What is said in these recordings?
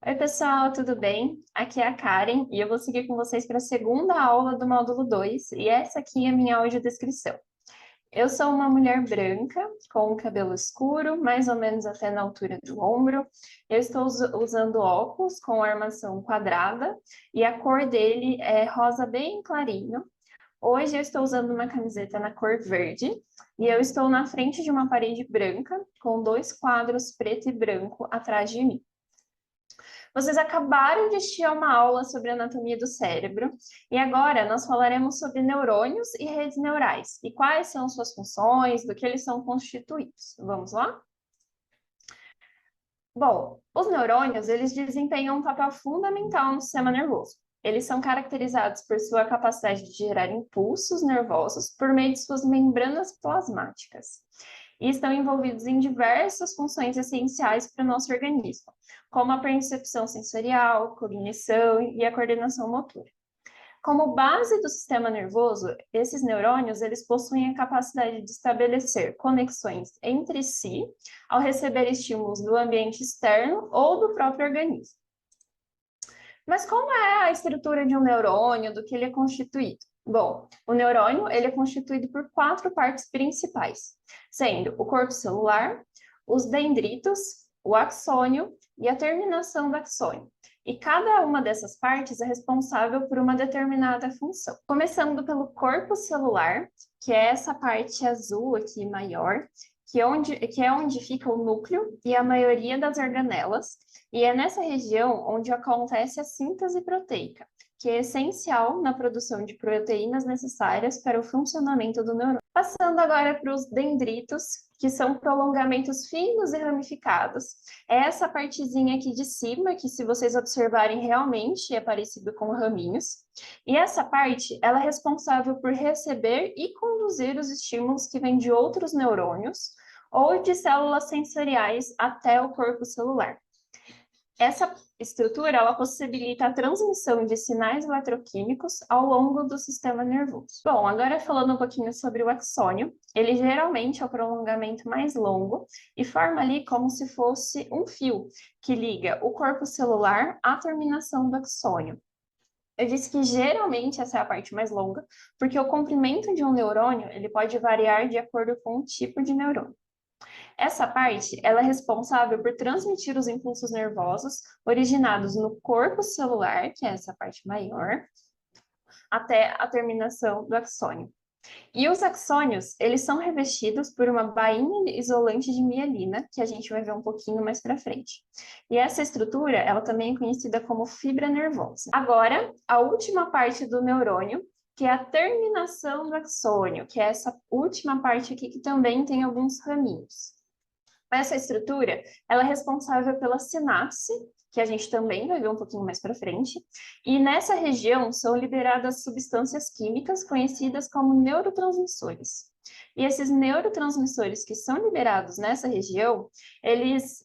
Oi, pessoal, tudo bem? Aqui é a Karen e eu vou seguir com vocês para a segunda aula do módulo 2 e essa aqui é a minha audiodescrição. Eu sou uma mulher branca, com cabelo escuro, mais ou menos até na altura do ombro. Eu estou usando óculos com armação quadrada e a cor dele é rosa bem clarinho. Hoje eu estou usando uma camiseta na cor verde e eu estou na frente de uma parede branca com dois quadros preto e branco atrás de mim. Vocês acabaram de assistir a uma aula sobre anatomia do cérebro e agora nós falaremos sobre neurônios e redes neurais e quais são suas funções, do que eles são constituídos. Vamos lá? Bom, os neurônios, eles desempenham um papel fundamental no sistema nervoso. Eles são caracterizados por sua capacidade de gerar impulsos nervosos por meio de suas membranas plasmáticas e estão envolvidos em diversas funções essenciais para o nosso organismo, como a percepção sensorial, cognição e a coordenação motora. Como base do sistema nervoso, esses neurônios eles possuem a capacidade de estabelecer conexões entre si ao receber estímulos do ambiente externo ou do próprio organismo. Mas como é a estrutura de um neurônio, do que ele é constituído? Bom, o neurônio ele é constituído por quatro partes principais, sendo o corpo celular, os dendritos, o axônio e a terminação do axônio. E cada uma dessas partes é responsável por uma determinada função. Começando pelo corpo celular, que é essa parte azul aqui maior, que é onde fica o núcleo e a maioria das organelas, e é nessa região onde acontece a síntese proteica, que é essencial na produção de proteínas necessárias para o funcionamento do neurônio. Passando agora para os dendritos, que são prolongamentos finos e ramificados. É essa partezinha aqui de cima, que se vocês observarem realmente é parecido com raminhos. E essa parte, ela é responsável por receber e conduzir os estímulos que vêm de outros neurônios ou de células sensoriais até o corpo celular. Essa estrutura ela possibilita a transmissão de sinais eletroquímicos ao longo do sistema nervoso. Bom, agora falando um pouquinho sobre o axônio, ele geralmente é o prolongamento mais longo e forma ali como se fosse um fio que liga o corpo celular à terminação do axônio. Eu disse que geralmente essa é a parte mais longa, porque o comprimento de um neurônio ele pode variar de acordo com o tipo de neurônio. Essa parte, ela é responsável por transmitir os impulsos nervosos originados no corpo celular, que é essa parte maior, até a terminação do axônio. E os axônios, eles são revestidos por uma bainha isolante de mielina, que a gente vai ver um pouquinho mais para frente. E essa estrutura, ela também é conhecida como fibra nervosa. Agora, a última parte do neurônio, que é a terminação do axônio, que é essa última parte aqui que também tem alguns raminhos. Essa estrutura, ela é responsável pela sinapse, que a gente também vai ver um pouquinho mais para frente, e nessa região são liberadas substâncias químicas conhecidas como neurotransmissores. E esses neurotransmissores que são liberados nessa região, eles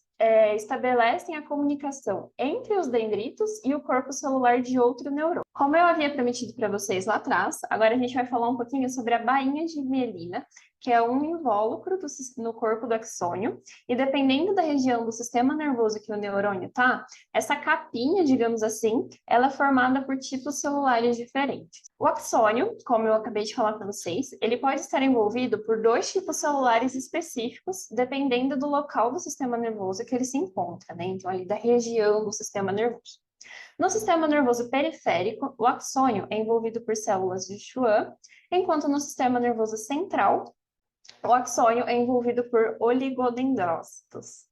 estabelecem a comunicação entre os dendritos e o corpo celular de outro neurônio. Como eu havia prometido para vocês lá atrás, agora a gente vai falar um pouquinho sobre a bainha de mielina, que é um invólucro no corpo do axônio, e dependendo da região do sistema nervoso que o neurônio está, essa capinha, digamos assim, ela é formada por tipos celulares diferentes. O axônio, como eu acabei de falar para vocês, ele pode estar envolvido por dois tipos celulares específicos, dependendo do local do sistema nervoso que ele se encontra, né? Então, ali da região do sistema nervoso. No sistema nervoso periférico, o axônio é envolvido por células de Schwann, enquanto no sistema nervoso central, o axônio é envolvido por oligodendrócitos.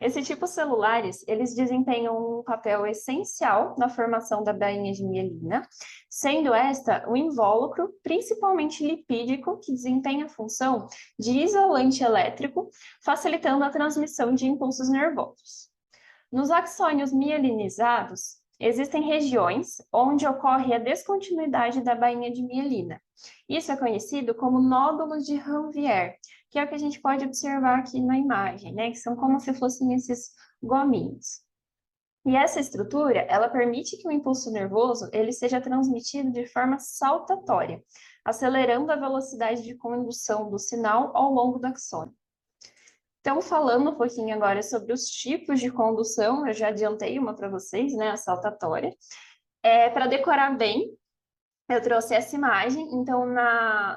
Esses tipos celulares, eles desempenham um papel essencial na formação da bainha de mielina, sendo esta um invólucro principalmente lipídico que desempenha a função de isolante elétrico, facilitando a transmissão de impulsos nervosos. Nos axônios mielinizados, existem regiões onde ocorre a descontinuidade da bainha de mielina. Isso é conhecido como nódulos de Ranvier, que é o que a gente pode observar aqui na imagem, né? Que são como se fossem esses gominhos. E essa estrutura, ela permite que o impulso nervoso ele seja transmitido de forma saltatória, acelerando a velocidade de condução do sinal ao longo do axônio. Então, falando um pouquinho agora sobre os tipos de condução, eu já adiantei uma para vocês, né, a saltatória. Para decorar bem, eu trouxe essa imagem. Então,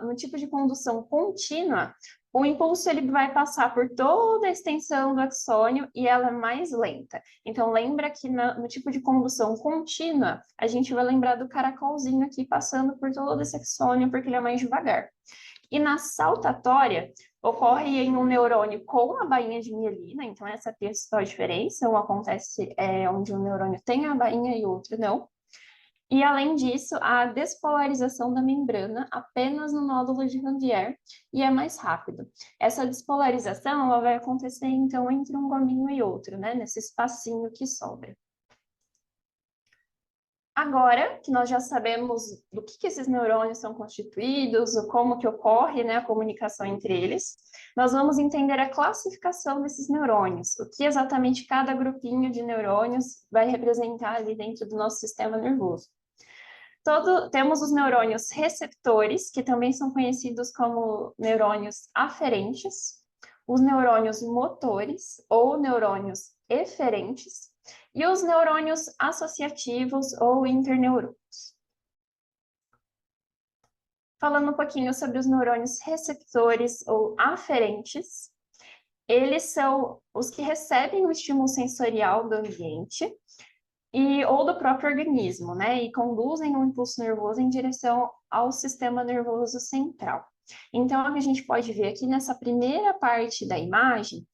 no tipo de condução contínua, o impulso ele vai passar por toda a extensão do axônio e ela é mais lenta. Então, lembra que no tipo de condução contínua, a gente vai lembrar do caracolzinho aqui passando por todo esse axônio, porque ele é mais devagar. E na saltatória, ocorre em um neurônio com a bainha de mielina, então essa é a principal diferença. Um acontece onde um neurônio tem a bainha e o outro não. E, além disso, a despolarização da membrana apenas no nódulo de Ranvier e é mais rápido. Essa despolarização ela vai acontecer, então, entre um gominho e outro, né? Nesse espacinho que sobra. Agora que nós já sabemos do que esses neurônios são constituídos, como que ocorre, né, a comunicação entre eles, nós vamos entender a classificação desses neurônios, o que exatamente cada grupinho de neurônios vai representar ali dentro do nosso sistema nervoso. Temos os neurônios receptores, que também são conhecidos como neurônios aferentes, os neurônios motores ou neurônios eferentes, e os neurônios associativos ou interneurônios. Falando um pouquinho sobre os neurônios receptores ou aferentes, eles são os que recebem o estímulo sensorial do ambiente ou do próprio organismo, né? E conduzem o impulso nervoso em direção ao sistema nervoso central. Então, a gente pode ver aqui nessa primeira parte da imagem,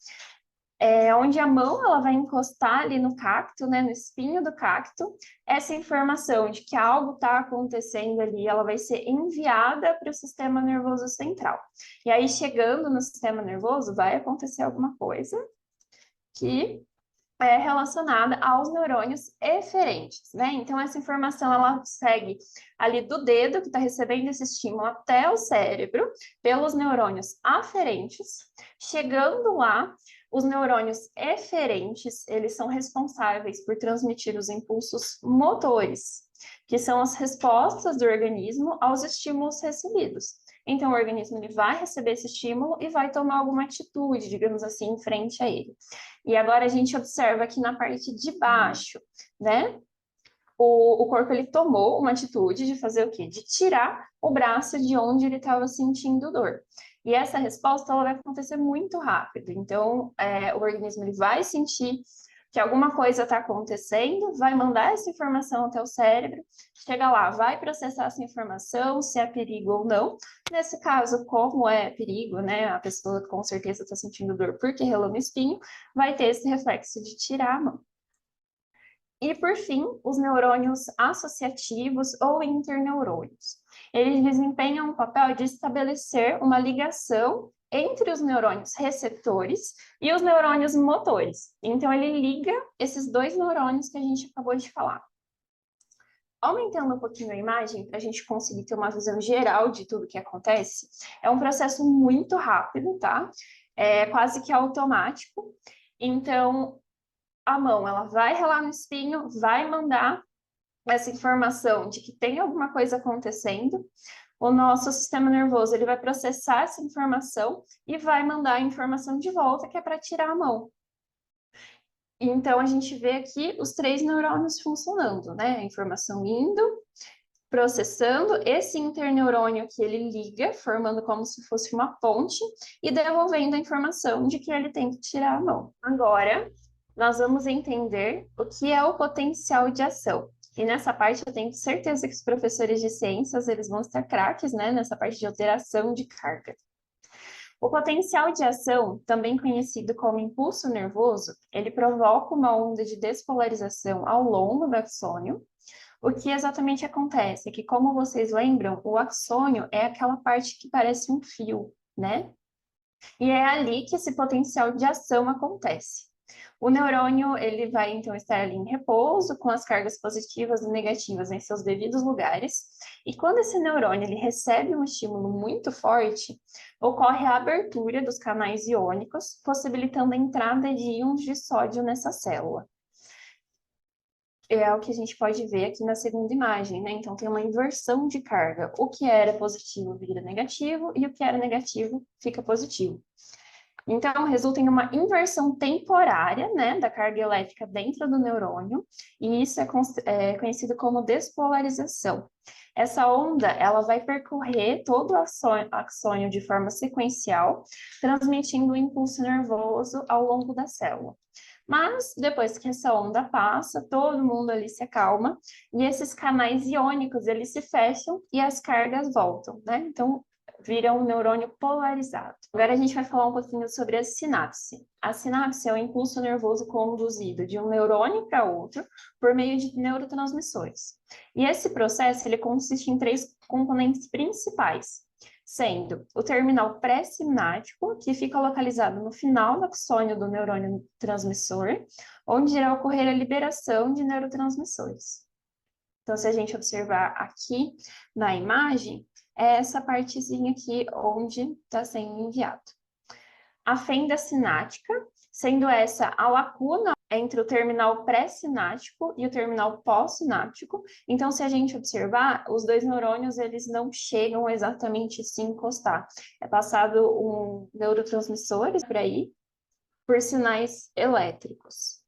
onde a mão ela vai encostar ali no cacto, né, no espinho do cacto, essa informação de que algo está acontecendo ali, ela vai ser enviada para o sistema nervoso central. E aí, chegando no sistema nervoso, vai acontecer alguma coisa que é relacionada aos neurônios eferentes, né? Então, essa informação, ela segue ali do dedo, que está recebendo esse estímulo, até o cérebro, pelos neurônios aferentes. Chegando lá, os neurônios eferentes, eles são responsáveis por transmitir os impulsos motores, que são as respostas do organismo aos estímulos recebidos. Então, o organismo ele vai receber esse estímulo e vai tomar alguma atitude, digamos assim, em frente a ele. E agora a gente observa aqui na parte de baixo, né? O corpo ele tomou uma atitude de fazer o quê? De tirar o braço de onde ele estava sentindo dor. E essa resposta ela vai acontecer muito rápido. Então, o organismo ele vai sentir que alguma coisa está acontecendo, vai mandar essa informação até o cérebro, chega lá, vai processar essa informação, se é perigo ou não. Nesse caso, como é perigo, né? A pessoa com certeza está sentindo dor porque relou no espinho, vai ter esse reflexo de tirar a mão. E, por fim, os neurônios associativos ou interneurônios. Eles desempenham o papel de estabelecer uma ligação entre os neurônios receptores e os neurônios motores. Então, ele liga esses dois neurônios que a gente acabou de falar. Aumentando um pouquinho a imagem, para a gente conseguir ter uma visão geral de tudo que acontece, é um processo muito rápido, tá? É quase que automático. Então, a mão, ela vai relar no espinho, vai mandar essa informação de que tem alguma coisa acontecendo. O nosso sistema nervoso, ele vai processar essa informação e vai mandar a informação de volta, que é para tirar a mão. Então, a gente vê aqui os três neurônios funcionando, né? A informação indo, processando, esse interneurônio que ele liga, formando como se fosse uma ponte, e devolvendo a informação de que ele tem que tirar a mão. Agora, nós vamos entender o que é o potencial de ação. E nessa parte eu tenho certeza que os professores de ciências, eles vão estar craques, né, nessa parte de alteração de carga. O potencial de ação, também conhecido como impulso nervoso, ele provoca uma onda de despolarização ao longo do axônio. O que exatamente acontece é que, como vocês lembram, o axônio é aquela parte que parece um fio, né? E é ali que esse potencial de ação acontece. O neurônio, ele vai, então, estar ali em repouso, com as cargas positivas e negativas em seus devidos lugares, e quando esse neurônio ele recebe um estímulo muito forte, ocorre a abertura dos canais iônicos, possibilitando a entrada de íons de sódio nessa célula. É o que a gente pode ver aqui na segunda imagem, né? Então, tem uma inversão de carga. O que era positivo vira negativo, e o que era negativo fica positivo. Então, resulta em uma inversão temporária, né, da carga elétrica dentro do neurônio, e isso é conhecido como despolarização. Essa onda, ela vai percorrer todo o axônio de forma sequencial, transmitindo o impulso nervoso ao longo da célula. Mas, depois que essa onda passa, todo mundo ali se acalma, e esses canais iônicos, eles se fecham e as cargas voltam, né? Então, vira um neurônio polarizado. Agora a gente vai falar um pouquinho sobre a sinapse. A sinapse é o impulso nervoso conduzido de um neurônio para outro por meio de neurotransmissores. E esse processo ele consiste em três componentes principais, sendo o terminal pré-sináptico, que fica localizado no final do axônio do neurônio transmissor, onde irá ocorrer a liberação de neurotransmissores. Então, se a gente observar aqui na imagem, é essa partezinha aqui onde está sendo enviado. A fenda sináptica, sendo essa a lacuna entre o terminal pré-sináptico e o terminal pós-sináptico. Então, se a gente observar, os dois neurônios, eles não chegam exatamente a se encostar. É passado um neurotransmissor por aí, por sinais elétricos.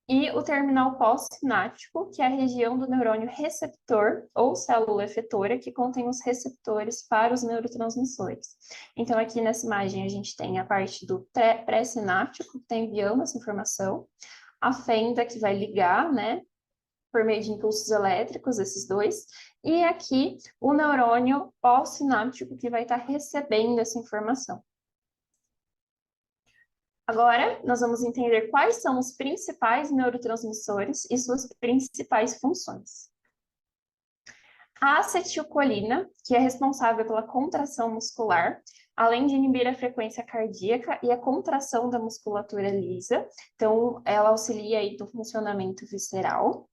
E o terminal pós-sináptico, que é a região do neurônio receptor ou célula efetora, que contém os receptores para os neurotransmissores. Então, aqui nessa imagem, a gente tem a parte do pré-sináptico, que está enviando essa informação, a fenda, que vai ligar, né, por meio de impulsos elétricos, esses dois, e aqui o neurônio pós-sináptico, que vai estar recebendo essa informação. Agora, nós vamos entender quais são os principais neurotransmissores e suas principais funções. A acetilcolina, que é responsável pela contração muscular, além de inibir a frequência cardíaca e a contração da musculatura lisa, então ela auxilia aí no funcionamento visceral.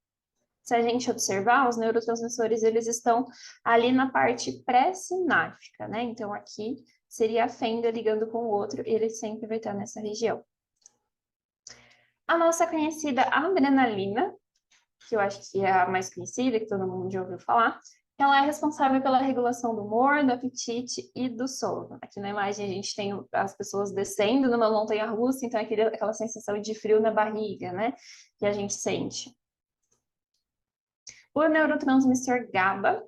Se a gente observar, os neurotransmissores, eles estão ali na parte pré-sináptica, né? Então, aqui seria a fenda ligando com o outro, e ele sempre vai estar nessa região. A nossa conhecida adrenalina, que eu acho que é a mais conhecida, que todo mundo já ouviu falar, ela é responsável pela regulação do humor, do apetite e do sono. Aqui na imagem a gente tem as pessoas descendo numa montanha-russa, então é aquela sensação de frio na barriga, né? Que a gente sente. O neurotransmissor GABA,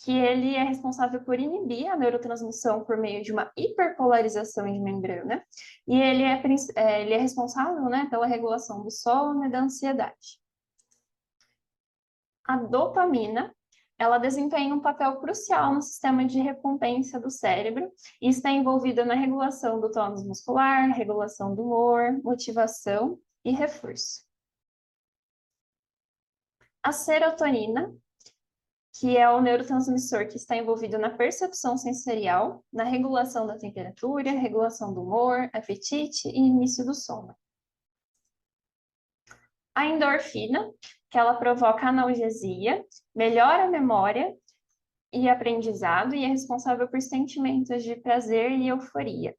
que ele é responsável por inibir a neurotransmissão por meio de uma hiperpolarização de membrana, e ele é responsável, né, pela regulação do sono e da ansiedade. A dopamina, ela desempenha um papel crucial no sistema de recompensa do cérebro e está envolvida na regulação do tônus muscular, regulação do humor, motivação e reforço. A serotonina, que é o neurotransmissor que está envolvido na percepção sensorial, na regulação da temperatura, regulação do humor, apetite e início do sono. A endorfina, que ela provoca analgesia, melhora a memória e aprendizado e é responsável por sentimentos de prazer e euforia.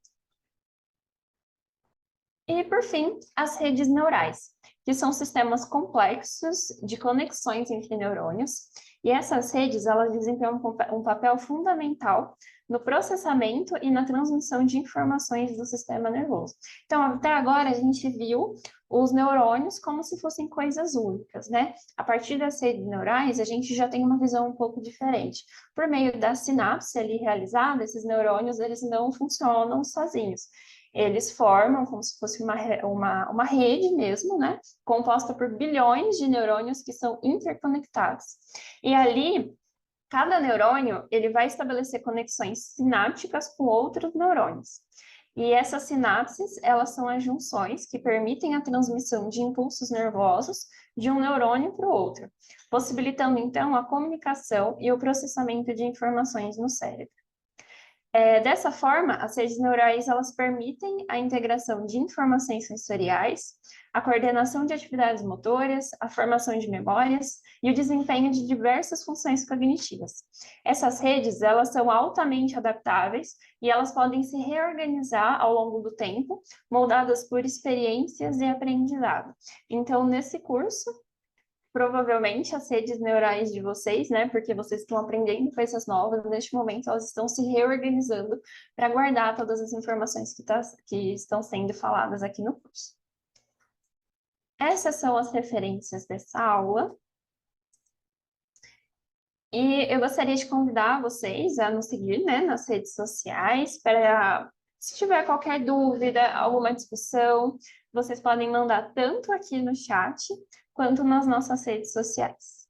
E, por fim, as redes neurais, que são sistemas complexos de conexões entre neurônios, e essas redes, elas desempenham um papel fundamental no processamento e na transmissão de informações do sistema nervoso. Então, até agora, a gente viu os neurônios como se fossem coisas únicas, né? A partir das redes neurais, a gente já tem uma visão um pouco diferente. Por meio da sinapse ali realizada, esses neurônios, eles não funcionam sozinhos. Eles formam como se fosse uma rede mesmo, né? Composta por bilhões de neurônios que são interconectados. E ali, cada neurônio, ele vai estabelecer conexões sinápticas com outros neurônios. E essas sinapses, elas são as junções que permitem a transmissão de impulsos nervosos de um neurônio para o outro, possibilitando, então, a comunicação e o processamento de informações no cérebro. Dessa forma, as redes neurais elas permitem a integração de informações sensoriais, a coordenação de atividades motoras, a formação de memórias e o desempenho de diversas funções cognitivas. Essas redes elas são altamente adaptáveis e elas podem se reorganizar ao longo do tempo, moldadas por experiências e aprendizado. Então, nesse curso, provavelmente as redes neurais de vocês, né? Porque vocês estão aprendendo coisas novas, neste momento elas estão se reorganizando para guardar todas as informações que estão sendo faladas aqui no curso. Essas são as referências dessa aula. E eu gostaria de convidar vocês a nos seguir, né, nas redes sociais, para, se tiver qualquer dúvida, alguma discussão, vocês podem mandar tanto aqui no chat, quanto nas nossas redes sociais.